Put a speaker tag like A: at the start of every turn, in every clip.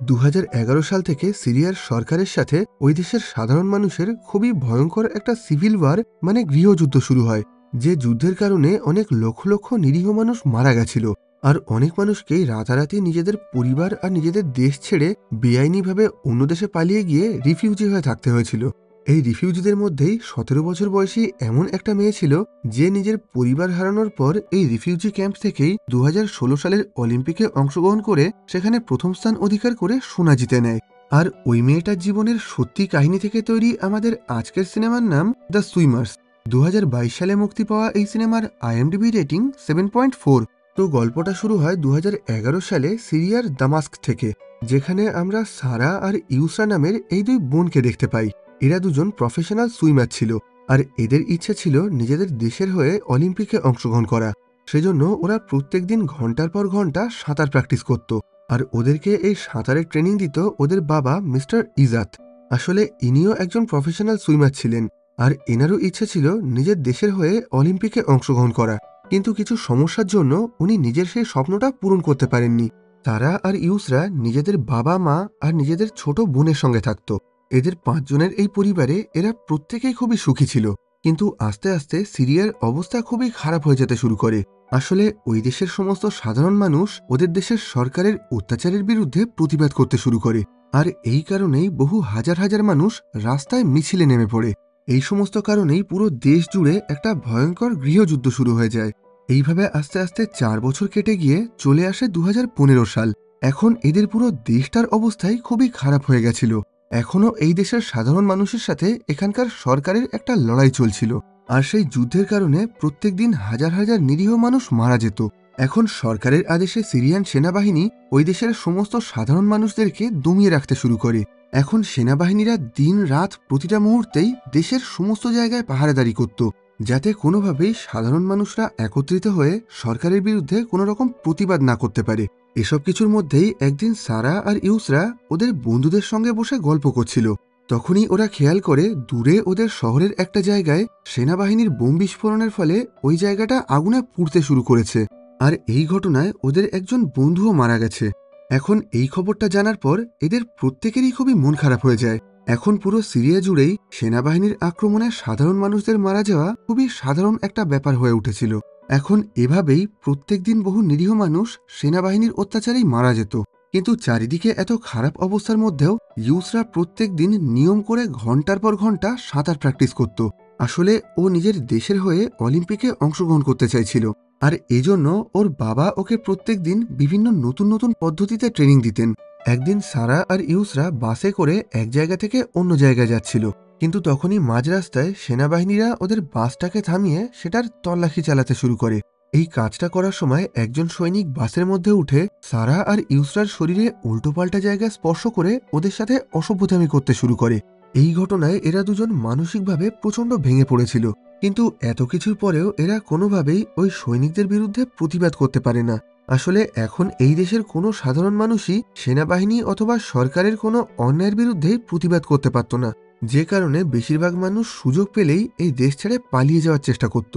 A: 2011 সাল থেকে সিরিয়ার সরকারের সাথে ওই দেশের সাধারণ মানুষের খুবই ভয়ঙ্কর একটা সিভিল ওয়ার গৃহযুদ্ধ শুরু হয়। যে যুদ্ধের কারণে অনেক লক্ষ লক্ষ নিরীহ মানুষ মারা গেছিল। আর অনেক মানুষকেই রাতারাতি নিজেদের পরিবার আর নিজেদের দেশ ছেড়ে বেআইনিভাবে অন্য দেশে পালিয়ে গিয়ে রিফিউজি হয়ে থাকতে হয়েছিল। এই রিফিউজিদের মধ্যেই 17 বছর বয়সী এমন একটা মেয়ে ছিল যে নিজের পরিবার হারানোর পর এই রিফিউজি ক্যাম্প থেকেই 2016 সালের অলিম্পিকে অংশগ্রহণ করে সেখানে প্রথম স্থান অধিকার করে সোনা জিতে নেয়। আর ওই মেয়েটার জীবনের সত্যি কাহিনী থেকে তৈরি আমাদের আজকের সিনেমার নাম দ্য সুইমার্স। 2022 সালে মুক্তি পাওয়া এই সিনেমার IMDb রেটিং 7.4। তো গল্পটা শুরু হয় 2011 সালে সিরিয়ার দামাস্ক থেকে, যেখানে আমরা সারা আর ইউসরা নামের এই দুই বোনকে দেখতে পাই। এরা দুজন প্রফেশনাল সুইমার ছিল আর এদের ইচ্ছে ছিল নিজেদের দেশের হয়ে অলিম্পিকে অংশগ্রহণ করা। সেজন্য ওরা প্রত্যেকদিন ঘন্টার পর ঘন্টা সাঁতার প্র্যাকটিস করত। আর ওদেরকে এই সাঁতারের ট্রেনিং দিত ওদের বাবা মিস্টার ইজাত। আসলে ইনিও একজন প্রফেশনাল সুইমার ছিলেন আর এনারও ইচ্ছে ছিল নিজের দেশের হয়ে অলিম্পিকে অংশগ্রহণ করা, কিন্তু কিছু সমস্যার জন্য উনি নিজের সেই স্বপ্নটা পূরণ করতে পারেননি। তারা আর ইউসরা নিজেদের বাবা মা আর নিজেদের ছোট বোনের সঙ্গে থাকত। এদের 5 জনের এই পরিবারে এরা প্রত্যেকেই খুবই সুখী ছিল। কিন্তু আস্তে আস্তে সিরিয়ার অবস্থা খুবই খারাপ হয়ে যেতে শুরু করে। আসলে ওই দেশের সমস্ত সাধারণ মানুষ ওদের দেশের সরকারের অত্যাচারের বিরুদ্ধে প্রতিবাদ করতে শুরু করে। আর এই কারণেই বহু হাজার হাজার মানুষ রাস্তায় মিছিলে নেমে পড়ে। এই সমস্ত কারণেই পুরো দেশ জুড়ে একটা ভয়ঙ্কর গৃহযুদ্ধ শুরু হয়ে যায়। এইভাবে আস্তে আস্তে 4 বছর কেটে গিয়ে চলে আসে 2015 সাল। এখন এদের পুরো দেশটার অবস্থাই খুবই খারাপ হয়ে গেছিল। এখনও এই দেশের সাধারণ মানুষের সাথে এখানকার সরকারের একটা লড়াই চলছিল। আর সেই যুদ্ধের কারণে প্রত্যেকদিন হাজার হাজার নিরীহ মানুষ মারা যেত। এখন সরকারের আদেশে সিরিয়ান সেনাবাহিনী ওই দেশের সমস্ত সাধারণ মানুষদেরকে দমিয়ে রাখতে শুরু করে। এখন সেনাবাহিনীরা দিন রাত প্রতিটা মুহূর্তেই দেশের সমস্ত জায়গায় পাহারাদারি করত, যাতে কোনোভাবেই সাধারণ মানুষরা একত্রিত হয়ে সরকারের বিরুদ্ধে কোনো রকম প্রতিবাদ না করতে পারে। এসব কিছুর মধ্যেই একদিন সারা আর ইউসরা ওদের বন্ধুদের সঙ্গে বসে গল্প করছিল। তখনই ওরা খেয়াল করে দূরে ওদের শহরের একটা জায়গায় সেনাবাহিনীর বোম বিস্ফোরণের ফলে ওই জায়গাটা আগুনে পুড়তে শুরু করেছে। আর এই ঘটনায় ওদের একজন বন্ধুও মারা গেছে। এখন এই খবরটা জানার পর এদের প্রত্যেকেরই খুবই মন খারাপ হয়ে যায়। এখন পুরো সিরিয়া জুড়েই সেনাবাহিনীর আক্রমণে সাধারণ মানুষদের মারা যাওয়া খুবই সাধারণ একটা ব্যাপার হয়ে উঠেছিল। এখন এভাবেই প্রত্যেকদিন বহু নিরীহ মানুষ সেনাবাহিনীর অত্যাচারেই মারা যেত। কিন্তু চারিদিকে এত খারাপ অবস্থার মধ্যেও ইউসরা প্রত্যেক দিন নিয়ম করে ঘন্টার পর ঘন্টা সাঁতার প্র্যাকটিস করত। আসলে ও নিজের দেশের হয়ে অলিম্পিকে অংশগ্রহণ করতে চাইছিল। আর এজন্য ওর বাবা ওকে প্রত্যেক দিন বিভিন্ন নতুন নতুন পদ্ধতিতে ট্রেনিং দিতেন। একদিন সারা আর ইউসরা বাসে করে এক জায়গা থেকে অন্য জায়গায় যাচ্ছিল, কিন্তু তখনই মাঝ রাস্তায় সেনাবাহিনীরা ওদের বাসটাকে থামিয়ে সেটার তল্লাশি চালাতে শুরু করে। এই কাজটা করার সময় একজন সৈনিক বাসের মধ্যে উঠে সারা আর ইউসরার শরীরে উল্টোপাল্টা জায়গায় স্পর্শ করে ওদের সাথে অসভ্যতামি করতে শুরু করে। এই ঘটনায় এরা দুজন মানসিকভাবে প্রচণ্ড ভেঙে পড়েছিল। কিন্তু এত কিছুর পরেও এরা কোনোভাবেই ওই সৈনিকদের বিরুদ্ধে প্রতিবাদ করতে পারে না। আসলে এখন এই দেশের কোনো সাধারণ মানুষই সেনাবাহিনী অথবা সরকারের কোনো অন্যায়ের বিরুদ্ধে প্রতিবাদ করতে পারত না, যে কারণে বেশিরভাগ মানুষ সুযোগ পেলেই এই দেশ ছেড়ে পালিয়ে যাওয়ার চেষ্টা করত।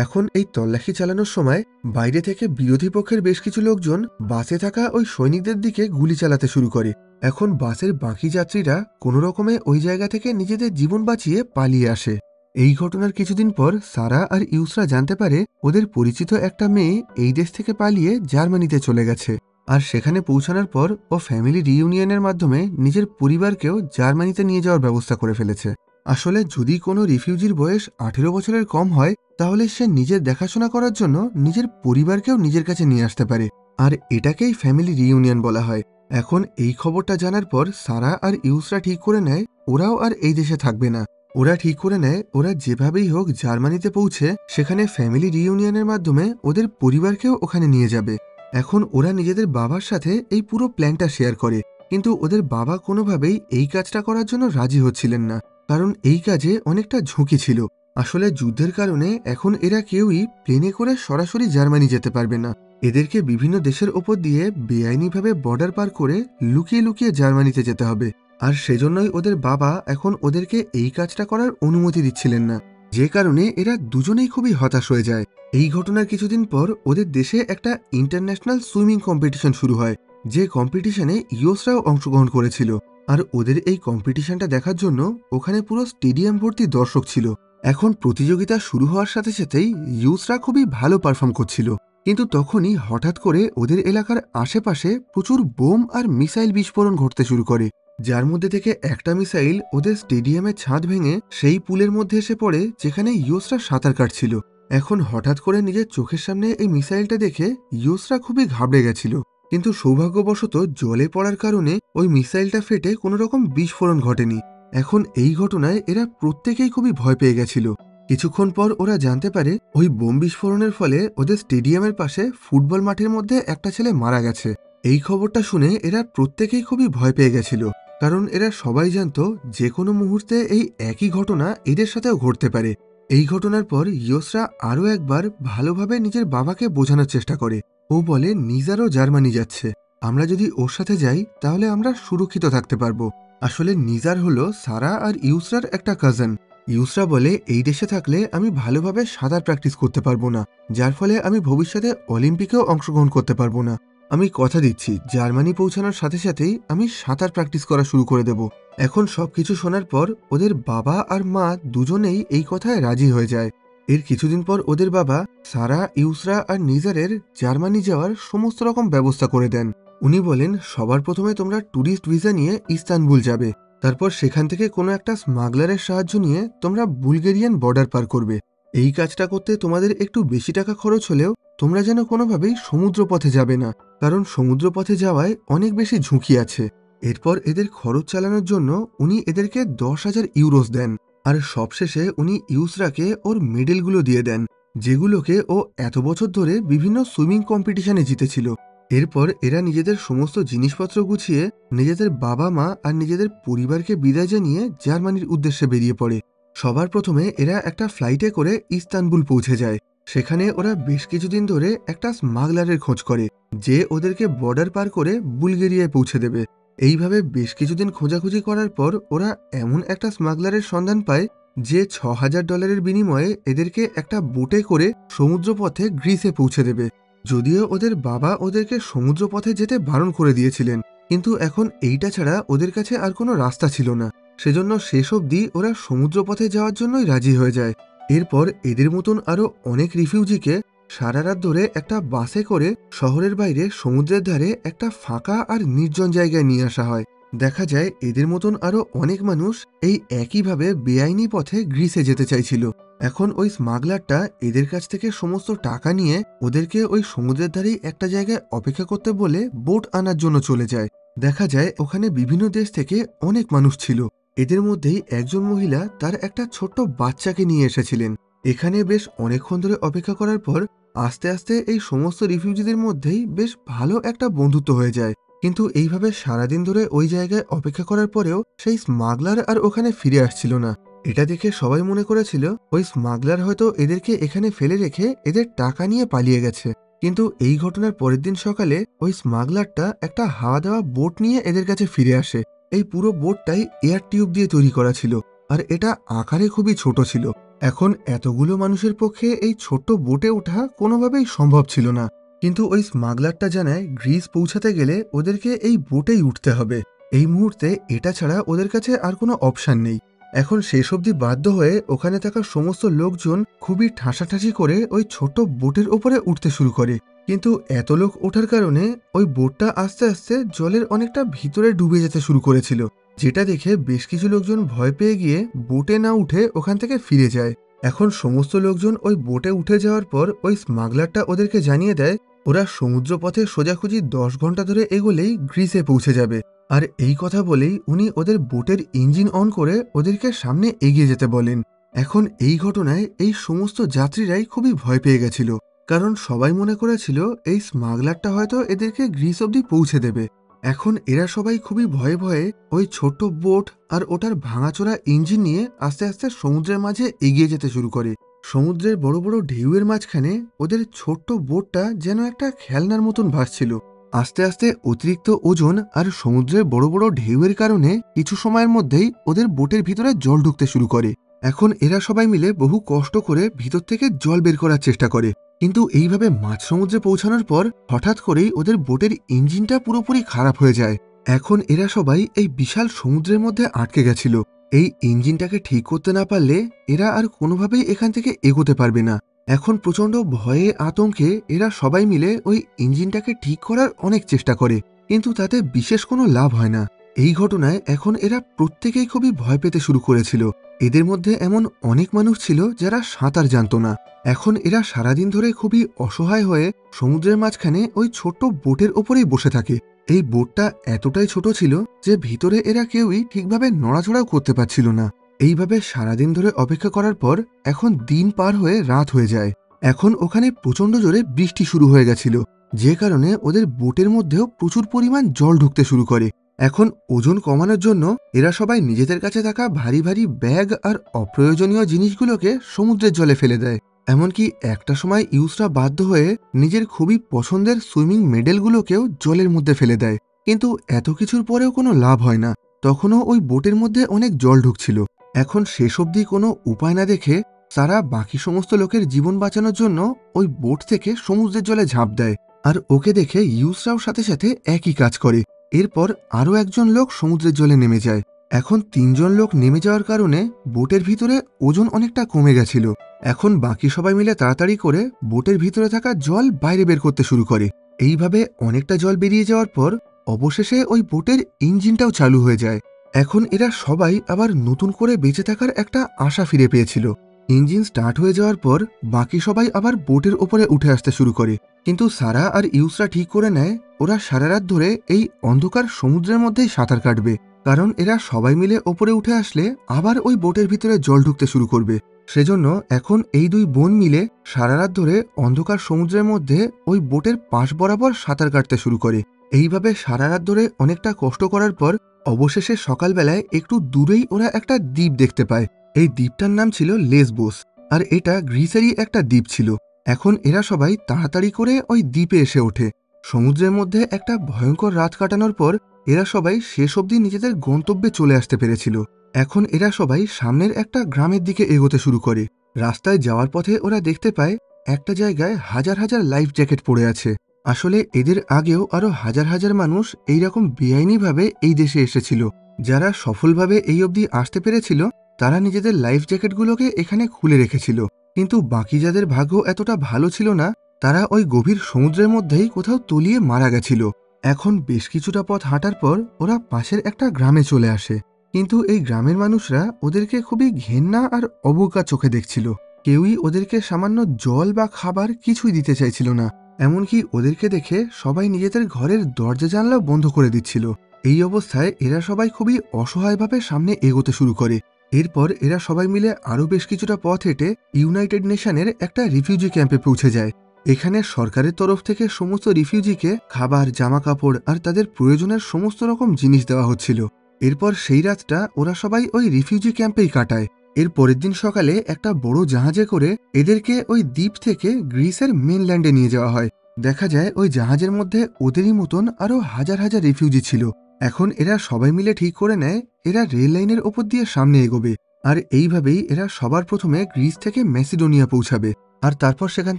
A: এখন এই তল্লাশি চালানোর সময় বাইরে থেকে বিরোধী পক্ষের বেশ কিছু লোকজন বাসে থাকা ওই সৈনিকদের দিকে গুলি চালাতে শুরু করে। এখন বাসের বাকি যাত্রীরা কোনো রকমে ওই জায়গা থেকে নিজেদের জীবন বাঁচিয়ে পালিয়ে আসে। এই ঘটনার কিছুদিন পর সারা আর ইউসরা জানতে পারে ওদের পরিচিত একটা মেয়ে এই দেশ থেকে পালিয়ে জার্মানিতে চলে গেছে। আর সেখানে পৌঁছানোর পর ও ফ্যামিলি রিইউনিয়নের মাধ্যমে নিজের পরিবারকেও জার্মানিতে নিয়ে যাওয়ার ব্যবস্থা করে ফেলেছে। আসলে যদি কোনো রিফিউজির বয়স 18 বছরের কম হয়, তাহলে সে নিজের দেখাশোনা করার জন্য নিজের পরিবারকেও নিজের কাছে নিয়ে আসতে পারে। আর এটাকেই ফ্যামিলি রিইউনিয়ন বলা হয়। এখন এই খবরটা জানার পর সারা আর ইউসরা ঠিক করে নেয় ওরাও আর এই দেশে থাকবে না। ওরা ঠিক করে নেয় ওরা যেভাবেই হোক জার্মানিতে পৌঁছে সেখানে ফ্যামিলি রিইউনিয়নের মাধ্যমে ওদের পরিবারকেও ওখানে নিয়ে যাবে। এখন ওরা নিজেদের বাবার সাথে এই পুরো প্ল্যানটা শেয়ার করে, কিন্তু ওদের বাবা কোনোভাবেই এই কাজটা করার জন্য রাজি হচ্ছিলেন না, কারণ এই কাজে অনেকটা ঝুঁকি ছিল। আসলে যুদ্ধের কারণে এখন এরা কেউই প্লেনে করে সরাসরি জার্মানি যেতে পারবে না। এদেরকে বিভিন্ন দেশের ওপর দিয়ে বেআইনিভাবে বর্ডার পার করে লুকিয়ে লুকিয়ে জার্মানিতে যেতে হবে। আর সেজন্যই ওদের বাবা এখন ওদেরকে এই কাজটা করার অনুমতি দিচ্ছিলেন না, যে কারণে এরা দুজনেই খুবই হতাশ হয়ে যায়। এই ঘটনার কিছুদিন পর ওদের দেশে একটা ইন্টারন্যাশনাল সুইমিং কম্পিটিশন শুরু হয়। যে কম্পিটিশনে ইউএসরাও অংশগ্রহণ করেছিল। আর ওদের এই কম্পিটিশনটা দেখার জন্য ওখানে পুরো স্টেডিয়াম ভর্তি দর্শক ছিল। এখন প্রতিযোগিতা শুরু হওয়ার সাথে সাথেই ইউসরা খুবই ভালো পারফর্ম করছিল, কিন্তু তখনই হঠাৎ করে ওদের এলাকার আশেপাশে প্রচুর বোম আর মিসাইল বিস্ফোরণ ঘটতে শুরু করে, যার মধ্যে থেকে একটা মিসাইল ওদের স্টেডিয়ামের ছাদ ভেঙে সেই পুলের মধ্যে এসে পড়ে যেখানে ইউসরা সাঁতার কাটছিল। এখন হঠাৎ করে নিজের চোখের সামনে এই মিসাইলটা দেখে ইউসরা খুবই ঘাবড়ে গেছিল, কিন্তু সৌভাগ্যবশত জলে পড়ার কারণে ওই মিসাইলটা ফেটে কোনো রকম বিস্ফোরণ ঘটেনি। এখন এই ঘটনায় এরা প্রত্যেকেই খুবই ভয় পেয়ে গেছিল। কিছুক্ষণ পর ওরা জানতে পারে ওই বোম বিস্ফোরণের ফলে ওদের স্টেডিয়ামের পাশে ফুটবল মাঠের মধ্যে একটা ছেলে মারা গেছে। এই খবরটা শুনে এরা প্রত্যেকেই খুবই ভয় পেয়ে গেছিল, কারণ এরা সবাই জানতো যে কোনো মুহূর্তে এই একই ঘটনা এদের সাথেও ঘটতে পারে। এই ঘটনার পর ইয়সরা আরও একবার ভালোভাবে নিজের বাবাকে বোঝানোর চেষ্টা করে। ও বলে নিজারও জার্মানি যাচ্ছে, আমরা যদি ওর সাথে যাই তাহলে আমরা সুরক্ষিত থাকতে পারবো। আসলে নিজার হলো সারা আর ইউসরার একটা কাজিন। ইউসরা বলে এই দেশে থাকলে আমি ভালোভাবে সাঁতার প্র্যাকটিস করতে পারবো না, যার ফলে আমি ভবিষ্যতে অলিম্পিকেও অংশগ্রহণ করতে পারবো না। আমি কথা দিচ্ছি জার্মানি পৌঁছানোর সাথে সাথেই আমি সাঁতার প্র্যাকটিস করা শুরু করে দেব। এখন সবকিছু শোনার পর ওদের বাবা আর মা দুজনেই এই কথায় রাজি হয়ে যায়। এর কিছুদিন পর ওদের বাবা সারা, ইউসরা আর নিজারের জার্মানি যাওয়ার সমস্ত রকম ব্যবস্থা করে দেন। উনি বলেন সবার প্রথমে তোমরা ট্যুরিস্ট ভিসা নিয়ে ইস্তানবুল যাবে, তারপর সেখান থেকে কোনো একটা স্মাগলারের সাহায্য নিয়ে তোমরা বুলগেরিয়ান বর্ডার পার করবে। এই কাজটা করতে তোমাদের একটু বেশি টাকা খরচ হলেও তোমরা যেন কোনোভাবেই সমুদ্র পথে যাবে না, কারণ সমুদ্র পথে যাওয়ায় অনেক বেশি ঝুঁকি আছে। এরপর এদের খরচ চালানোর জন্য উনি এদেরকে 10,000 ইউরোস দেন। আর সবশেষে উনি ইউসরাকে ওর মেডেলগুলো দিয়ে দেন, যেগুলোকে ও এত বছর ধরে বিভিন্ন সুইমিং কম্পিটিশনে জিতেছিল। এরপর এরা নিজেদের সমস্ত জিনিসপত্র গুছিয়ে নিজেদের বাবা মা আর নিজেদের পরিবারকে বিদায় জানিয়ে জার্মানির উদ্দেশ্যে বেরিয়ে পড়ে। সবার প্রথমে এরা একটা ফ্লাইটে করে ইস্তানবুল পৌঁছে যায়। সেখানে ওরা বেশ কিছুদিন ধরে একটা স্মাগলারের খোঁজ করে, যে ওদেরকে বর্ডার পার করে বুলগেরিয়ায় পৌঁছে দেবে। এইভাবে বেশ কিছুদিন খোঁজাখুঁজি করার পর ওরা এমন একটা স্মাগলারের সন্ধান পায় যে $6,000 বিনিময়ে এদেরকে একটা বোটে করে সমুদ্রপথে গ্রিসে পৌঁছে দেবে। যদিও ওদের বাবা ওদেরকে সমুদ্রপথে যেতে বারণ করে দিয়েছিলেন, কিন্তু এখন এইটা ছাড়া ওদের কাছে আর কোনো রাস্তা ছিল না। সেজন্য শেষ অবধি ওরা সমুদ্রপথে যাওয়ার জন্যই রাজি হয়ে যায়। এরপর এদের মতন আরও অনেক রিফিউজিকে সারা রাত ধরে একটা বাসে করে শহরের বাইরে সমুদ্রের ধারে একটা ফাঁকা আর নির্জন জায়গায় নিয়ে আসা হয়। দেখা যায় এদের মতন আরও অনেক মানুষ এই একইভাবে বেআইনি পথে গ্রিসে যেতে চাইছিল। এখন ওই স্মাগলারটা এদের কাছ থেকে সমস্ত টাকা নিয়ে ওদেরকে ওই সমুদ্রের ধারেই একটা জায়গায় অপেক্ষা করতে বলে বোট আনার জন্য চলে যায়। দেখা যায় ওখানে বিভিন্ন দেশ থেকে অনেক মানুষ ছিল। এদের মধ্যেই একজন মহিলা তার একটা ছোট্ট বাচ্চাকে নিয়ে এসেছিলেন। এখানে বেশ অনেকক্ষণ ধরে অপেক্ষা করার পর আস্তে আস্তে এই সমস্ত রিফিউজিদের মধ্যেই বেশ ভালো একটা বন্ধুত্ব হয়ে যায়। কিন্তু এইভাবে সারাদিন ধরে ওই জায়গায় অপেক্ষা করার পরেও সেই স্মাগলার আর ওখানে ফিরে আসছিল না। এটা দেখে সবাই মনে করেছিল ওই স্মাগলার হয়তো এদেরকে এখানে ফেলে রেখে এদের টাকা নিয়ে পালিয়ে গেছে। কিন্তু এই ঘটনার পরের দিন সকালে ওই স্মাগলারটা একটা হাওয়া দেওয়া বোট নিয়ে এদের কাছে ফিরে আসে। এই পুরো বোটটাই এয়ার টিউব দিয়ে তৈরি করা ছিল, আর এটা আকারে খুবই ছোট ছিল। এখন এতগুলো মানুষের পক্ষে এই ছোট্ট বোটে ওঠা কোনোভাবেই সম্ভব ছিল না। কিন্তু ওই স্মাগলারটা জানায় গ্রিস পৌঁছাতে গেলে ওদেরকে এই বোটেই উঠতে হবে। এই মুহূর্তে এটা ছাড়া ওদের কাছে আর কোনো অপশান নেই। এখন শেষ অবধি বাধ্য হয়ে ওখানে থাকা সমস্ত লোকজন খুবই ঠাসাঠাসি করে ওই ছোট বোটের ওপরে উঠতে শুরু করে। কিন্তু এত লোক ওঠার কারণে ওই বোটটা আস্তে আস্তে জলের অনেকটা ভিতরে ডুবে যেতে শুরু করেছিল, যেটা দেখে বেশ কিছু লোকজন ভয় পেয়ে গিয়ে বোটে না উঠে ওখান থেকে ফিরে যায়। এখন সমস্ত লোকজন ওই বোটে উঠে যাওয়ার পর ওই স্মাগলারটা ওদেরকে জানিয়ে দেয় ওরা সমুদ্রপথে সোজাখুঁজি 10 ঘন্টা ধরে এগোলেই গ্রিসে পৌঁছে যাবে। আর এই কথা বলেই উনি ওদের বোটের ইঞ্জিন অন করে ওদেরকে সামনে এগিয়ে যেতে বলেন। এখন এই ঘটনায় এই সমস্ত যাত্রীরাই খুবই ভয় পেয়ে গেছিল, কারণ সবাই মনে করেছিল এই স্মাগলারটা হয়তো এদেরকে গ্রিস অবধি পৌঁছে দেবে। এখন এরা সবাই খুবই ভয়ে ভয়ে ওই ছোট্ট বোট আর ওটার ভাঙাচোরা ইঞ্জিন নিয়ে আস্তে আস্তে সমুদ্রের মাঝে এগিয়ে যেতে শুরু করে। সমুদ্রের বড় বড় ঢেউয়ের মাঝখানে ওদের ছোট্ট বোটটা যেন একটা খেলনার মতন ভাসছিল। আস্তে আস্তে অতিরিক্ত ওজন আর সমুদ্রের বড় বড় ঢেউয়ের কারণে কিছু সময়ের মধ্যেই ওদের বোটের ভিতরে জল ঢুকতে শুরু করে। এখন এরা সবাই মিলে বহু কষ্ট করে ভিতর থেকে জল বের করার চেষ্টা করে, কিন্তু এইভাবে মাঝ সমুদ্রে পৌঁছানোর পর হঠাৎ করেই ওদের বোটের ইঞ্জিনটা পুরোপুরি খারাপ হয়ে যায়। এখন এরা সবাই এই বিশাল সমুদ্রের মধ্যে আটকে গেছিল। এই ইঞ্জিনটাকে ঠিক করতে না পারলে এরা আর কোনোভাবেই এখান থেকে এগোতে পারবে না। এখন প্রচণ্ড ভয়ে আতঙ্কে এরা সবাই মিলে ওই ইঞ্জিনটাকে ঠিক করার অনেক চেষ্টা করে, কিন্তু তাতে বিশেষ কোনো লাভ হয় না। এই ঘটনায় এখন এরা প্রত্যেকেই খুবই ভয় পেতে শুরু করেছিল। এদের মধ্যে এমন অনেক মানুষ ছিল যারা সাঁতার জানত না। এখন এরা সারাদিন ধরে খুবই অসহায় হয়ে সমুদ্রের মাঝখানে ওই ছোট্ট বোটের ওপরেই বসে থাকে। এই বোটটা এতটাই ছোট ছিল যে ভিতরে এরা কেউই ঠিকভাবে নড়াচড়াও করতে পারছিল না। এইভাবে সারাদিন ধরে অপেক্ষা করার পর এখন দিন পার হয়ে রাত হয়ে যায়। এখন ওখানে প্রচণ্ড জোরে বৃষ্টি শুরু হয়ে গেছিল, যে কারণে ওদের বোটের মধ্যেও প্রচুর পরিমাণ জল ঢুকতে শুরু করে। এখন ওজন কমানোর জন্য এরা সবাই নিজেদের কাছে থাকা ভারী ভারী ব্যাগ আর অপ্রয়োজনীয় জিনিসগুলোকে সমুদ্রের জলে ফেলে দেয়। এমনকি একটা সময় ইউসরা বাধ্য হয়ে নিজের খুবই পছন্দের সুইমিং মেডেলগুলোকেও জলের মধ্যে ফেলে দেয়। কিন্তু এত কিছুর পরেও কোনো লাভ হয় না, তখনও ওই বোটের মধ্যে অনেক জল ঢুকছিল। এখন শেষ অবধি কোনো উপায় না দেখে সারা বাকি সমস্ত লোকের জীবন বাঁচানোর জন্য ওই বোট থেকে সমুদ্রের জলে ঝাঁপ দেয়। আর ওকে দেখে ইউসরাও সাথে সাথে একই কাজ করে। এরপর আরও একজন লোক সমুদ্রের জলে নেমে যায়। এখন ৩ জন লোক নেমে যাওয়ার কারণে বোটের ভিতরে ওজন অনেকটা কমে গেছিল। এখন বাকি সবাই মিলে তাড়াতাড়ি করে বোটের ভিতরে থাকা জল বাইরে বের করতে শুরু করে। এইভাবে অনেকটা জল বেরিয়ে যাওয়ার পর অবশেষে ওই বোটের ইঞ্জিনটাও চালু হয়ে যায়। এখন এরা সবাই আবার নতুন করে বেঁচে থাকার একটা আশা ফিরে পেয়েছিল। ইঞ্জিন স্টার্ট হয়ে যাওয়ার পর বাকি সবাই আবার বোটের ওপরে উঠে আসতে শুরু করে, কিন্তু সারা আর ইউসরা ঠিক করে নেয় ওরা সারা রাত ধরে এই অন্ধকার সমুদ্রের মধ্যেই সাঁতার কাটবে, কারণ এরা সবাই মিলে ওপরে উঠে আসলে আবার ওই বোটের ভিতরে জল ঢুকতে শুরু করবে। সেজন্য এখন এই 2 বোন মিলে সারা রাত ধরে অন্ধকার সমুদ্রের মধ্যে ওই বোটের পাশ বরাবর সাঁতার কাটতে শুরু করে। এইভাবে সারা রাত ধরে অনেকটা কষ্ট করার পর অবশেষে সকালবেলায় একটু দূরেই ওরা একটা দ্বীপ দেখতে পায়। এই দ্বীপটার নাম ছিল লেসবোস, আর এটা গ্রিসেরই একটা দ্বীপ ছিল। এখন এরা সবাই তাড়াতাড়ি করে ওই দ্বীপে এসে ওঠে। সমুদ্রের মধ্যে একটা ভয়ঙ্কর রাত কাটানোর পর এরা সবাই শেষ অবধি নিজেদের গন্তব্যে চলে আসতে পেরেছিল। এখন এরা সবাই সামনের একটা গ্রামের দিকে এগোতে শুরু করে। রাস্তায় যাওয়ার পথে ওরা দেখতে পায় একটা জায়গায় হাজার হাজার লাইফ জ্যাকেট পড়ে আছে। আসলে এদের আগেও আরো হাজার হাজার মানুষ এইরকম বেআইনিভাবে এই দেশে এসেছিল। যারা সফলভাবে এই অবধি আসতে পেরেছিল তারা নিজেদের লাইফ জ্যাকেটগুলোকে এখানে খুলে রেখেছিল, কিন্তু বাকি যাদের ভাগ্য এতটা ভালো ছিল না তারা ওই গভীর সমুদ্রের মধ্যেই কোথাও তলিয়ে মারা গেছিল। এখন বেশ কিছুটা পথ হাঁটার পর ওরা পাশের একটা গ্রামে চলে আসে, কিন্তু এই গ্রামের মানুষরা ওদেরকে খুবই ঘেন্না আর অবজ্ঞা চোখে দেখছিল। কেউই ওদেরকে সামান্য জল বা খাবার কিছুই দিতে চাইছিল না। এমনকি ওদেরকে দেখে সবাই নিজেদের ঘরের দরজা জানলাও বন্ধ করে দিচ্ছিল। এই অবস্থায় এরা সবাই খুবই অসহায়ভাবে সামনে এগোতে শুরু করে। এরপর এরা সবাই মিলে আরও বেশ কিছুটা পথ হেঁটে ইউনাইটেড নেশনের একটা রিফিউজি ক্যাম্পে পৌঁছে যায়। এখানে সরকারের তরফ থেকে সমস্ত রিফিউজিকে খাবার, জামা কাপড় আর তাদের প্রয়োজনের সমস্ত রকম জিনিস দেওয়া হচ্ছিল। এরপর সেই রাতটা ওরা সবাই ওই রিফিউজি ক্যাম্পেই কাটায়। এর পরের দিন সকালে একটা বড় জাহাজে করে এদেরকে ওই দ্বীপ থেকে গ্রিসের মেনল্যান্ডে নিয়ে যাওয়া হয়। দেখা যায় ওই জাহাজের মধ্যে ওদেরই মতন আরও হাজার হাজার রিফিউজি ছিল। এখন এরা সবাই মিলে ঠিক করে নেয় এরা রেল লাইনের ওপর দিয়ে সামনে এগোবে, আর এইভাবেই এরা সবার প্রথমে গ্রিস থেকে ম্যাসিডোনিয়া পৌঁছাবে, আর তারপর সেখান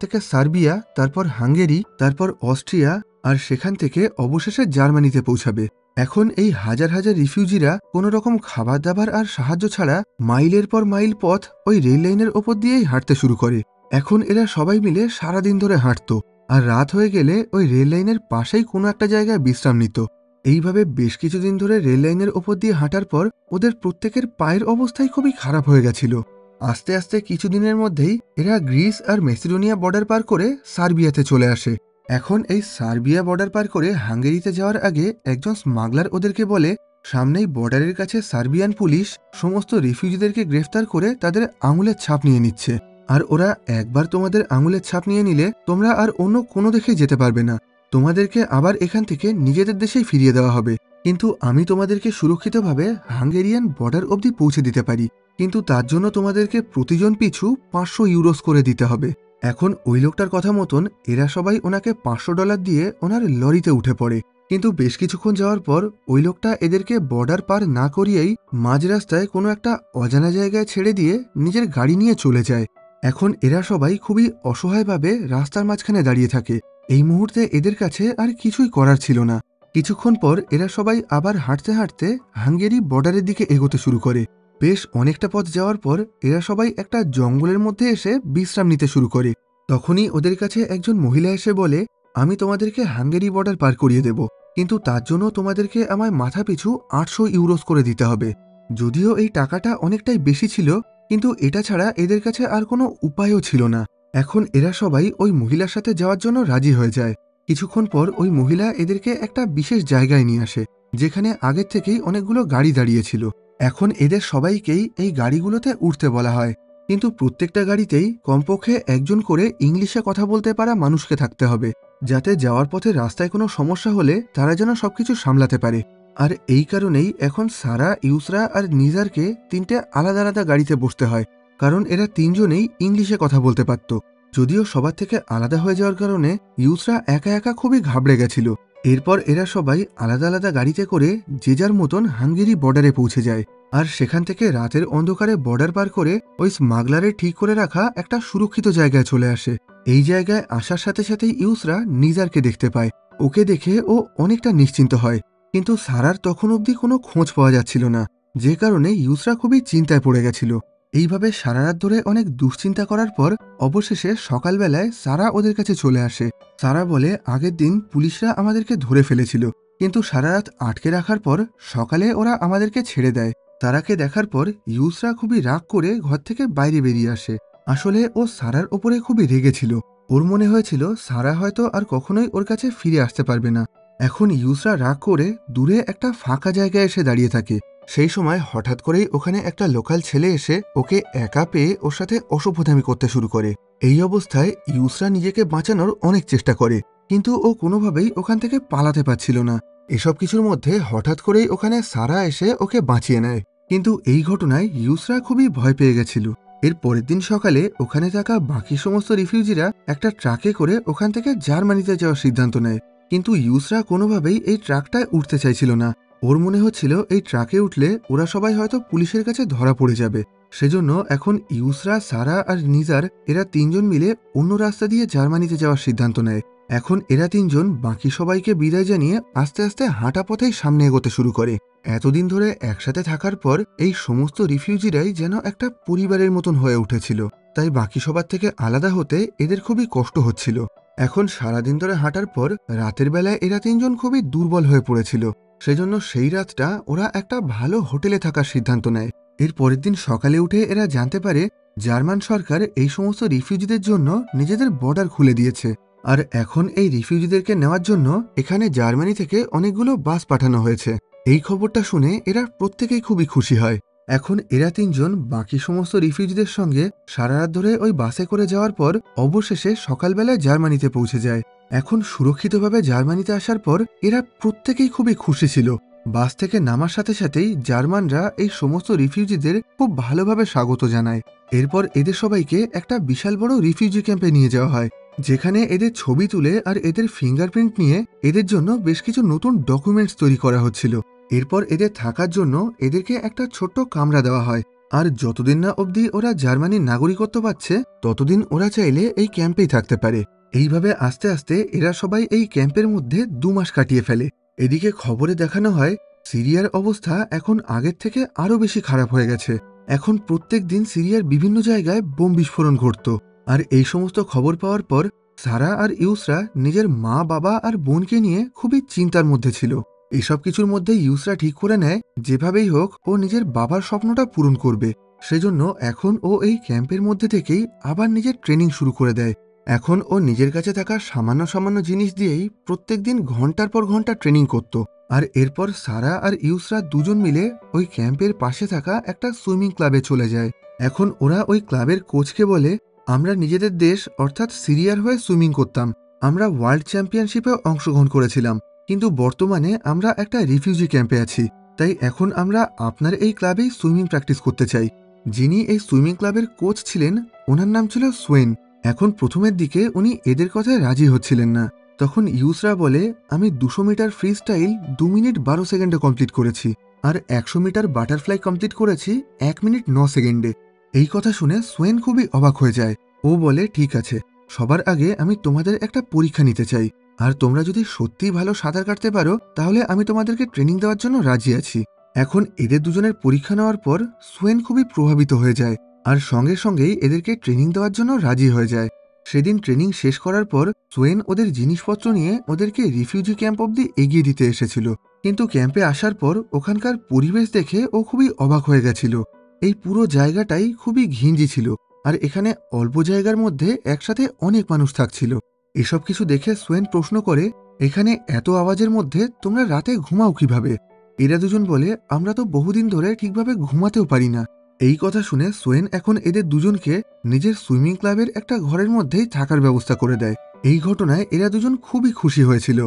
A: থেকে সার্বিয়া, তারপর হাঙ্গেরি, তারপর অস্ট্রিয়া, আর সেখান থেকে অবশেষে জার্মানিতে পৌঁছাবে। এখন এই হাজার হাজার রিফিউজিরা কোনো রকম খাবার দাবার আর সাহায্য ছাড়া মাইলের পর মাইল পথ ওই রেল লাইনের ওপর দিয়েই হাঁটতে শুরু করে। এখন এরা সবাই মিলে সারাদিন ধরে হাঁটত, আর রাত হয়ে গেলে ওই রেল লাইনের পাশেই কোনো একটা জায়গায় বিশ্রাম নিত। এইভাবে বেশ কিছুদিন ধরে রেল লাইনের ওপর দিয়ে হাঁটার পর ওদের প্রত্যেকের পায়ের অবস্থাই খুবই খারাপ হয়ে গেছিল। আস্তে আস্তে কিছুদিনের মধ্যেই এরা গ্রিস আর মেসিডোনিয়া বর্ডার পার করে সার্বিয়াতে চলে আসে। এখন এই সার্বিয়া বর্ডার পার করে হাঙ্গেরিতে যাওয়ার আগে একজন স্মাগলার ওদেরকে বলে সামনেই বর্ডারের কাছে সার্বিয়ান পুলিশ সমস্ত রিফিউজিদেরকে গ্রেফতার করে তাদের আঙুলের ছাপ নিয়ে নিচ্ছে, আর ওরা একবার তোমাদের আঙুলের ছাপ নিয়ে নিলে তোমরা আর অন্য কোনো দেশে যেতে পারবে না, তোমাদেরকে আবার এখান থেকে নিজেদের দেশেই ফিরিয়ে দেওয়া হবে। কিন্তু আমি তোমাদেরকে সুরক্ষিতভাবে হাঙ্গেরিয়ান বর্ডার অবধি পৌঁছে দিতে পারি, কিন্তু তার জন্য তোমাদেরকে প্রতিজন পিছু 500 ইউরোস করে দিতে হবে। এখন ওই লোকটার কথা মতন এরা সবাই ওনাকে $500 দিয়ে ওনার লরিতে উঠে পড়ে। কিন্তু বেশ কিছুক্ষণ যাওয়ার পর ওই লোকটা এদেরকে বর্ডার পার না করিয়েই মাঝ রাস্তায় কোনো একটা অজানা জায়গায় ছেড়ে দিয়ে নিজের গাড়ি নিয়ে চলে যায়। এখন এরা সবাই খুবই অসহায়ভাবে রাস্তার মাঝখানে দাঁড়িয়ে থাকে। এই মুহূর্তে এদের কাছে আর কিছুই করার ছিল না। কিছুক্ষণ পর এরা সবাই আবার হাঁটতে হাঁটতে হাঙ্গেরি বর্ডারের দিকে এগোতে শুরু করে। বেশ অনেকটা পথ যাওয়ার পর এরা সবাই একটা জঙ্গলের মধ্যে এসে বিশ্রাম নিতে শুরু করে। তখনই ওদের কাছে একজন মহিলা এসে বলে, আমি তোমাদেরকে হাঙ্গেরি বর্ডার পার করিয়ে দেব, কিন্তু তার জন্য তোমাদেরকে আমায় মাথাপিছু 800 ইউরোস করে দিতে হবে। যদিও এই টাকাটা অনেকটাই বেশি ছিল, কিন্তু এটা ছাড়া এদের কাছে আর কোনো উপায়ও ছিল না। এখন এরা সবাই ওই মহিলার সাথে যাওয়ার জন্য রাজি হয়ে যায়। কিছুক্ষণ পর ওই মহিলা এদেরকে একটা বিশেষ জায়গায় নিয়ে আসে, যেখানে আগের থেকেই অনেকগুলো গাড়ি দাঁড়িয়েছিল। এখন এদের সবাইকেই এই গাড়িগুলোতে উঠতে বলা হয়, কিন্তু প্রত্যেকটা গাড়িতেই কমপক্ষে একজন করে ইংলিশে কথা বলতে পারা মানুষকে থাকতে হবে, যাতে যাওয়ার পথে রাস্তায় কোনো সমস্যা হলে তারা যেন সবকিছু সামলাতে পারে। আর এই কারণেই এখন সারা, ইউসরা আর নিজারকে তিনটে আলাদা আলাদা গাড়িতে বসতে হয়, কারণ এরা তিনজনেই ইংলিশে কথা বলতে পারত। যদিও সবার থেকে আলাদা হয়ে যাওয়ার কারণে ইউসরা একা একা খুবই ঘাবড়ে গেছিল। এরপর এরা সবাই আলাদা আলাদা গাড়িতে করে যে যার মতন হাঙ্গেরি বর্ডারে পৌঁছে যায়। আর সেখান থেকে রাতের অন্ধকারে বর্ডার পার করে ওই স্মাগলারের ঠিক করে রাখা একটা সুরক্ষিত জায়গায় চলে আসে। এই জায়গায় আসার সাথে সাথেই ইউসরা নিজারকে দেখতে পায়। ওকে দেখে ও অনেকটা নিশ্চিন্ত হয়, কিন্তু সারার তখন অবধি কোনো খোঁজ পাওয়া যাচ্ছিল না, যে কারণে ইউসরা খুবই চিন্তায় পড়ে গেছিল। এইভাবে সারা রাত ধরে অনেক দুশ্চিন্তা করার পর অবশেষে সকালবেলায় সারা ওদের কাছে চলে আসে। সারা বলে, আগের দিন পুলিশরা আমাদেরকে ধরে ফেলেছিল, কিন্তু সারা রাত আটকে রাখার পর সকালে ওরা আমাদেরকে ছেড়ে দেয়। সারাকে দেখার পর ইউসরা খুবই রাগ করে ঘর থেকে বাইরে বেরিয়ে আসে। আসলে ও সারার ওপরে খুবই রেগেছিল। ওর মনে হয়েছিল সারা হয়তো আর কখনোই ওর কাছে ফিরে আসতে পারবে না। এখন ইউসরা রাগ করে দূরে একটা ফাঁকা জায়গায় এসে দাঁড়িয়ে থাকে। সেই সময় হঠাৎ করেই ওখানে একটা লোকাল ছেলে এসে ওকে একা পেয়ে ওর সাথে অসভ্যতামি করতে শুরু করে। এই অবস্থায় ইউসরা নিজেকে বাঁচানোর অনেক চেষ্টা করে, কিন্তু ও কোনোভাবেই ওখান থেকে পালাতে পারছিল না। এসব কিছুর মধ্যে হঠাৎ করেই ওখানে সারা এসে ওকে বাঁচিয়ে নেয়, কিন্তু এই ঘটনায় ইউসরা খুবই ভয় পেয়ে গেছিল। এর পরের দিন সকালে ওখানে থাকা বাকি সমস্ত রিফিউজিরা একটা ট্রাকে করে ওখান থেকে জার্মানিতে যাওয়ার সিদ্ধান্ত নেয়, কিন্তু ইউসরা কোনোভাবেই এই ট্রাকটায় উঠতে চাইছিল না। ওর মনে হচ্ছিল এই ট্রাকে উঠলে ওরা সবাই হয়তো পুলিশের কাছে ধরা পড়ে যাবে। সেজন্য এখন ইউসরা, সারা আর নিজার এরা তিনজন মিলে অন্য রাস্তা দিয়ে জার্মানিতে যাওয়ার সিদ্ধান্ত নেয়। এখন এরা তিনজন বাকি সবাইকে বিদায় জানিয়ে আস্তে আস্তে হাঁটা পথেই সামনে এগোতে শুরু করে। এতদিন ধরে একসাথে থাকার পর এই সমস্ত রিফিউজিরাই যেন একটা পরিবারের মতন হয়ে উঠেছিল, তাই বাকি সবার থেকে আলাদা হতে এদের খুবই কষ্ট হচ্ছিল। এখন সারাদিন ধরে হাঁটার পর রাতের বেলায় এরা তিনজন খুবই দুর্বল হয়ে পড়েছিল। সেজন্য সেই রাতটা ওরা একটা ভালো হোটেলে থাকার সিদ্ধান্ত নেয়। এর পরের দিন সকালে উঠে এরা জানতে পারে জার্মান সরকার এই সমস্ত রিফিউজিদের জন্য নিজেদের বর্ডার খুলে দিয়েছে, আর এখন এই রিফিউজিদেরকে নেওয়ার জন্য এখানে জার্মানি থেকে অনেকগুলো বাস পাঠানো হয়েছে। এই খবরটা শুনে এরা প্রত্যেকেই খুবই খুশি হয়। এখন এরা তিনজন বাকি সমস্ত রিফিউজিদের সঙ্গে সারা রাত ধরে ওই বাসে করে যাওয়ার পর অবশেষে সকালবেলায় জার্মানিতে পৌঁছে যায়। এখন সুরক্ষিতভাবে জার্মানিতে আসার পর এরা প্রত্যেকেই খুবই খুশি ছিল। বাস থেকে নামার সাথে সাথেই জার্মানরা এই সমস্ত রিফিউজিদের খুব ভালোভাবে স্বাগত জানায়। এরপর এদের সবাইকে একটা বিশাল বড় রিফিউজি ক্যাম্পে নিয়ে যাওয়া হয়, যেখানে এদের ছবি তুলে আর এদের ফিঙ্গারপ্রিন্ট নিয়ে এদের জন্য বেশ কিছু নতুন ডকুমেন্টস তৈরি করা হচ্ছিল। এরপর এদের থাকার জন্য এদেরকে একটা ছোট্ট কামরা দেওয়া হয়, আর যতদিন না অবধি ওরা জার্মানির নাগরিকত্ব পাচ্ছে ততদিন ওরা চাইলে এই ক্যাম্পেই থাকতে পারে। এইভাবে আস্তে আস্তে এরা সবাই এই ক্যাম্পের মধ্যে 2 মাস কাটিয়ে ফেলে। এদিকে খবরে দেখানো হয় সিরিয়ার অবস্থা এখন আগের থেকে আরো বেশি খারাপ হয়ে গেছে। এখন প্রত্যেক দিন সিরিয়ার বিভিন্ন জায়গায় বোম বিস্ফোরণ ঘটত। আর এই সমস্ত খবর পাওয়ার পর সারা আর ইউসরা নিজের মা, বাবা আর বোনকে নিয়ে খুবই চিন্তার মধ্যে ছিল। এসব কিছুর মধ্যে ইউসরা ঠিক করে নেয় যেভাবেই হোক ও নিজের বাবার স্বপ্নটা পূরণ করবে। সেজন্য এখন ও এই ক্যাম্পের মধ্যে থেকেই আবার নিজের ট্রেনিং শুরু করে দেয়। এখন ও নিজের কাছে থাকা সামান্য সামান্য জিনিস দিয়েই প্রত্যেকদিন ঘন্টার পর ঘন্টা ট্রেনিং করত। আর এরপর সারা আর ইউসরা দুজন মিলে ওই ক্যাম্পের পাশে থাকা একটা সুইমিং ক্লাবে চলে যায়। এখন ওরা ওই ক্লাবের কোচকে বলে, আমরা নিজেদের দেশ অর্থাৎ সিরিয়ার হয়ে সুইমিং করতাম, আমরা ওয়ার্ল্ড চ্যাম্পিয়নশিপে অংশগ্রহণ করেছিলাম, কিন্তু বর্তমানে আমরা একটা রিফিউজি ক্যাম্পে আছি, তাই এখন আমরা আপনার এই ক্লাবেই সুইমিং প্র্যাকটিস করতে চাই। যিনি এই সুইমিং ক্লাবের কোচ ছিলেন ওনার নাম ছিল সোয়েন। এখন প্রথমের দিকে উনি এদের কথায় রাজি হচ্ছিলেন না। তখন ইউসরা বলে, আমি 200 মিটার ফ্রি স্টাইল 2 মিনিট 12 সেকেন্ডে কমপ্লিট করেছি, আর 100 মিটার বাটারফ্লাই কমপ্লিট করেছি 1 মিনিট 9 সেকেন্ডে। এই কথা শুনে সোয়েন খুবই অবাক হয়ে যায়। ও বলে, ঠিক আছে, সবার আগে আমি তোমাদের একটা পরীক্ষা নিতে চাই, আর তোমরা যদি সত্যিই ভালো সাঁতার কাটতে পারো তাহলে আমি তোমাদেরকে ট্রেনিং দেওয়ার জন্য রাজি আছি। এখন এদের দুজনের পরীক্ষা নেওয়ার পর সোয়েন খুবই প্রভাবিত হয়ে যায়, আর সঙ্গে সঙ্গেই এদেরকে ট্রেনিং দেওয়ার জন্য রাজি হয়ে যায়। সেদিন ট্রেনিং শেষ করার পর সোয়েন ওদের জিনিসপত্র নিয়ে ওদেরকে রিফিউজি ক্যাম্প অব্দি এগিয়ে দিতে এসেছিল, কিন্তু ক্যাম্পে আসার পর ওখানকার পরিবেশ দেখে ও খুবই অবাক হয়ে গেছিল। এই পুরো জায়গাটাই খুবই ঘিঞ্জি ছিল, আর এখানে অল্প জায়গার মধ্যে একসাথে অনেক মানুষ থাকছিল। এসব কিছু দেখে সোয়েন প্রশ্ন করে, এখানে এত আওয়াজের মধ্যে তোমরা রাতে ঘুমাও কিভাবে? এরা দুজন বলে, আমরা তো বহুদিন ধরে ঠিকভাবে ঘুমাতেও পারি না। এই কথা শুনে সোয়েন এখন এদের দুজনকে নিজের সুইমিং ক্লাবের একটা ঘরের মধ্যেই থাকার ব্যবস্থা করে দেয়। এই ঘটনায় এরা দুজন খুবই খুশি হয়েছিল।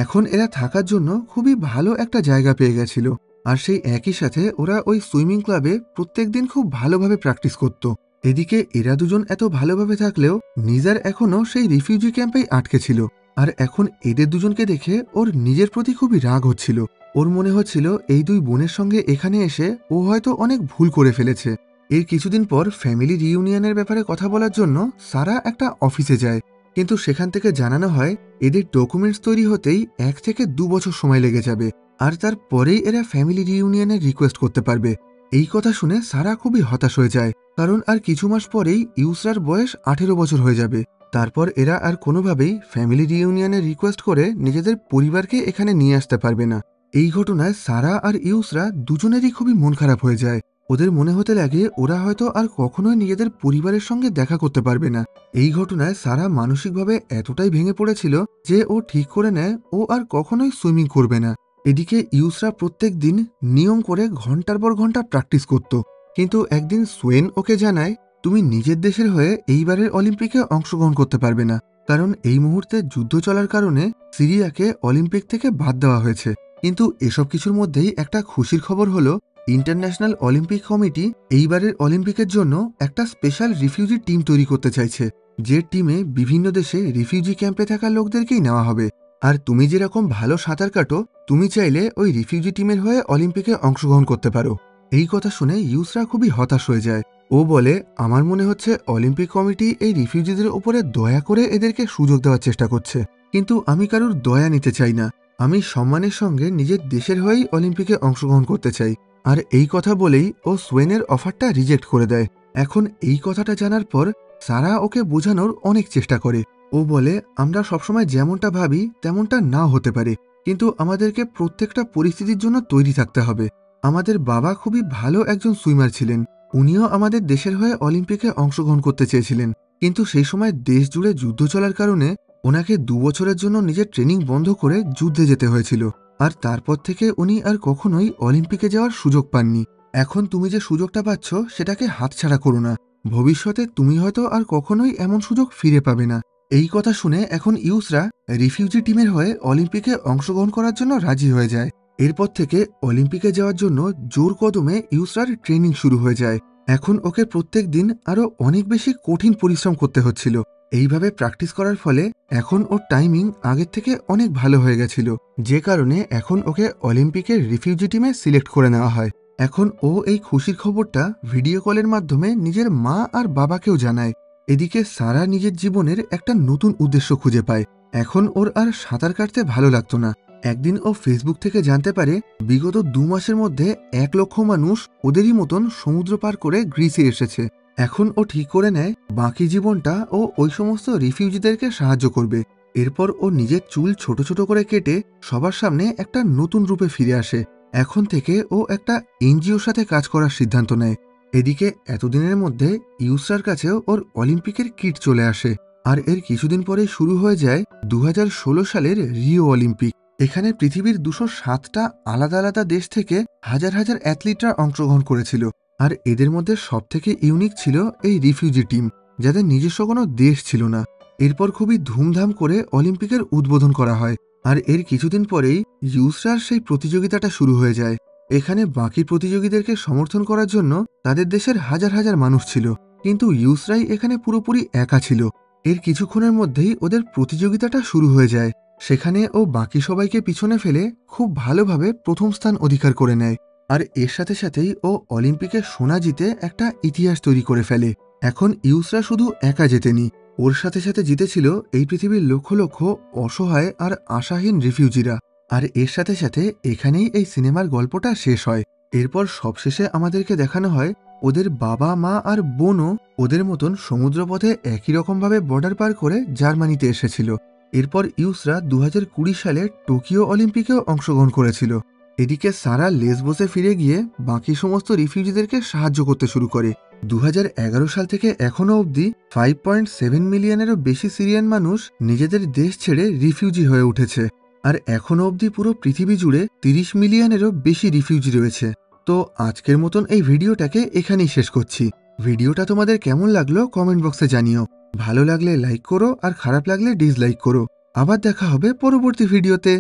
A: এখন এরা থাকার জন্য খুবই ভালো একটা জায়গা পেয়ে গেছিল, আর সেই একই সাথে ওরা ওই সুইমিং ক্লাবে প্রত্যেকদিন খুব ভালোভাবে প্র্যাকটিস করত। এদিকে এরা দুজন এত ভালোভাবে থাকলেও নিজার এখনো সেই রিফিউজি ক্যাম্পেই আটকে ছিল, আর এখন এদের দুজনকে দেখে ওর নিজের প্রতি খুবই রাগ হচ্ছিল। ওর মনে হচ্ছিল এই দুই বোনের সঙ্গে এখানে এসে ও হয়তো অনেক ভুল করে ফেলেছে। এর কিছুদিন পর ফ্যামিলি রিইউনিয়নের ব্যাপারে কথা বলার জন্য সারা একটা অফিসে যায়, কিন্তু সেখান থেকে জানানো হয় এদের ডকুমেন্টস তৈরি হতেই 1 থেকে 2 বছর সময় লেগে যাবে, আর তারপরেই এরা ফ্যামিলি রিইউনিয়নের রিকোয়েস্ট করতে পারবে। এই কথা শুনে সারা খুবই হতাশ হয়ে যায়, কারণ আর কিছু মাস পরেই ইউসরার বয়স 18 বছর হয়ে যাবে। তারপর এরা আর কোনোভাবেই ফ্যামিলি রিইউনিয়নের রিকোয়েস্ট করে নিজেদের পরিবারকে এখানে নিয়ে আসতে পারবে না। এই ঘটনায় সারা আর ইউসরা দুজনেরই খুবই মন খারাপ হয়ে যায়। ওদের মনে হতে লাগে ওরা হয়তো আর কখনোই নিজেদের পরিবারের সঙ্গে দেখা করতে পারবে না। এই ঘটনায় সারা মানসিকভাবে এতটাই ভেঙে পড়েছিল যে ও ঠিক করে নেয় ও আর কখনোই সুইমিং করবে না। এদিকে ইউসরা প্রত্যেক দিন নিয়ম করে ঘন্টার পর ঘন্টা প্র্যাকটিস করত, কিন্তু একদিন সোয়েন ওকে জানায়, তুমি নিজের দেশের হয়ে এইবারের অলিম্পিকে অংশগ্রহণ করতে পারবে না, কারণ এই মুহূর্তে যুদ্ধ চলার কারণে সিরিয়াকে অলিম্পিক থেকে বাদ দেওয়া হয়েছে। কিন্তু এসব কিছুর মধ্যেই একটা খুশির খবর হলো, ইন্টারন্যাশনাল অলিম্পিক কমিটি এইবারের অলিম্পিকের জন্য একটা স্পেশাল রিফিউজি টিম তৈরি করতে চাইছে, যে টিমে বিভিন্ন দেশে রিফিউজি ক্যাম্পে থাকা লোকদেরকেই নেওয়া হবে। আর তুমি যেরকম ভালো সাঁতার কাটো, তুমি চাইলে ওই রিফিউজি টিমের হয়ে অলিম্পিকে অংশগ্রহণ করতে পারো। এই কথা শুনে ইউসরা খুবই হতাশ হয়ে যায়। ও বলে, আমার মনে হচ্ছে অলিম্পিক কমিটি এই রিফিউজিদের উপরে দয়া করে এদেরকে সুযোগ দেওয়ার চেষ্টা করছে, কিন্তু আমি কারোর দয়া নিতে চাই না। আমি সম্মানের সঙ্গে নিজের দেশের হয়েই অলিম্পিকে অংশগ্রহণ করতে চাই। আর এই কথা বলেই ও সোয়েনের অফারটা রিজেক্ট করে দেয়। এখন এই কথাটা জানার পর সারা ওকে বোঝানোর অনেক চেষ্টা করে। ও বলে, আমরা সবসময় যেমনটা ভাবি তেমনটা নাও হতে পারে, কিন্তু আমাদেরকে প্রত্যেকটা পরিস্থিতির জন্য তৈরি থাকতে হবে। আমাদের বাবা খুবই ভালো একজন সুইমার ছিলেন, উনিও আমাদের দেশের হয়ে অলিম্পিকে অংশগ্রহণ করতে চেয়েছিলেন, কিন্তু সেই সময় দেশ জুড়ে যুদ্ধ চলার কারণে ওনাকে 2 বছরের জন্য নিজের ট্রেনিং বন্ধ করে যুদ্ধে যেতে হয়েছিল, আর তারপর থেকে উনি আর কখনোই অলিম্পিকে যাওয়ার সুযোগ পাননি। এখন তুমি যে সুযোগটা পাচ্ছ সেটাকে হাতছাড়া করো না, ভবিষ্যতে তুমি হয়তো আর কখনোই এমন সুযোগ ফিরে পাবে না। এই কথা শুনে এখন ইউসরা রিফিউজি টিমের হয়ে অলিম্পিকে অংশগ্রহণ করার জন্য রাজি হয়ে যায়। এরপর থেকে অলিম্পিকে যাওয়ার জন্য জোর কদমে ইউসরার ট্রেনিং শুরু হয়ে যায়। এখন ওকে প্রত্যেক দিন আরো অনেক বেশি কঠিন পরিশ্রম করতে হচ্ছিল। এইভাবে প্র্যাকটিস করার ফলে এখন ওর টাইমিং আগের থেকে অনেক ভালো হয়ে গেছিল, যে কারণে এখন ওকে অলিম্পিকের রিফিউজি টিমে সিলেক্ট করে নেওয়া হয়। এখন ও এই খুশির খবরটা ভিডিও কলের মাধ্যমে নিজের মা আর বাবাকেও জানায়। এদিকে সারা নিজের জীবনের একটা নতুন উদ্দেশ্য খুঁজে পায়। এখন ওর আর সাঁতার কাটতে ভালো লাগতো না। একদিন ও ফেসবুক থেকে জানতে পারে বিগত 2 মাসের মধ্যে 1 লক্ষ মানুষ ওদেরই মতন সমুদ্র পার করে গ্রিসে এসেছে। এখন ও ঠিক করে নেয় বাকি জীবনটা ও ওই সমস্ত রিফিউজিদেরকে সাহায্য করবে। এরপর ও নিজের চুল ছোট ছোট করে কেটে সবার সামনে একটা নতুন রূপে ফিরে আসে। এখন থেকে ও একটা এনজিওর সাথে কাজ করার সিদ্ধান্ত নেয়। এদিকে এতদিনের মধ্যে ইউসরার কাছেও ওর অলিম্পিকের কিট চলে আসে, আর এর কিছুদিন পরেই শুরু হয়ে যায় 2016 সালের রিও অলিম্পিক। এখানে পৃথিবীর 207টা আলাদা আলাদা দেশ থেকে হাজার হাজার অ্যাথলিটরা অংশগ্রহণ করেছিল, আর এদের মধ্যে সবথেকে ইউনিক ছিল এই রিফিউজি টিম, যাদের নিজস্ব কোনো দেশ ছিল না। এরপর খুবই ধুমধাম করে অলিম্পিকের উদ্বোধন করা হয়, আর এর কিছুদিন পরেই ইউসরার সেই প্রতিযোগিতাটা শুরু হয়ে যায়। এখানে বাকি প্রতিযোগীদেরকে সমর্থন করার জন্য তাদের দেশের হাজার হাজার মানুষ ছিল, কিন্তু ইউসরাই এখানে পুরোপুরি একা ছিল। এর কিছুক্ষণের মধ্যেই ওদের প্রতিযোগিতাটা শুরু হয়ে যায়। সেখানে ও বাকি সবাইকে পিছনে ফেলে খুব ভালোভাবে প্রথম স্থান অধিকার করে নেয়। আর এর সাথে সাথেই ও অলিম্পিকে সোনা জিতে একটা ইতিহাস তৈরি করে ফেলে। এখন ইউসরা শুধু একা জেতেনি, ওর সাথে সাথে জিতেছিল এই পৃথিবীর লক্ষ লক্ষ অসহায় আর আশাহীন রিফিউজিরা। আর এর সাথে সাথে এখানেই এই সিনেমার গল্পটা শেষ হয়। এরপর সবশেষে আমাদেরকে দেখানো হয় ওদের বাবা মা আর বোনও ওদের মতন সমুদ্রপথে একই রকমভাবে বর্ডার পার করে জার্মানিতে এসেছিল। এরপর ইউসরা 2020 সালে টোকিও অলিম্পিকেও অংশগ্রহণ করেছিল। এদিকে সারা লেসবোসে ফিরে গিয়ে বাকি সমস্ত রিফিউজিদেরকে সাহায্য করতে শুরু করে। 2011 সাল থেকে এখনও অবধি 5.7 মিলিয়নেরও বেশি সিরিয়ান মানুষ নিজেদের দেশ ছেড়ে রিফিউজি হয়ে উঠেছে। আর এখনও অবধি পুরো পৃথিবী জুড়ে 30 মিলিয়নেরও বেশি রিফিউজি রয়েছে। তো আজকের মতন এই ভিডিওটাকে এখানেই শেষ করছি। ভিডিওটা তোমাদের কেমন লাগলো কমেন্ট বক্সে জানিও। ভালো লাগলে লাইক করো আর খারাপ লাগলে ডিসলাইক করো। আবার দেখা হবে পরবর্তী ভিডিওতে।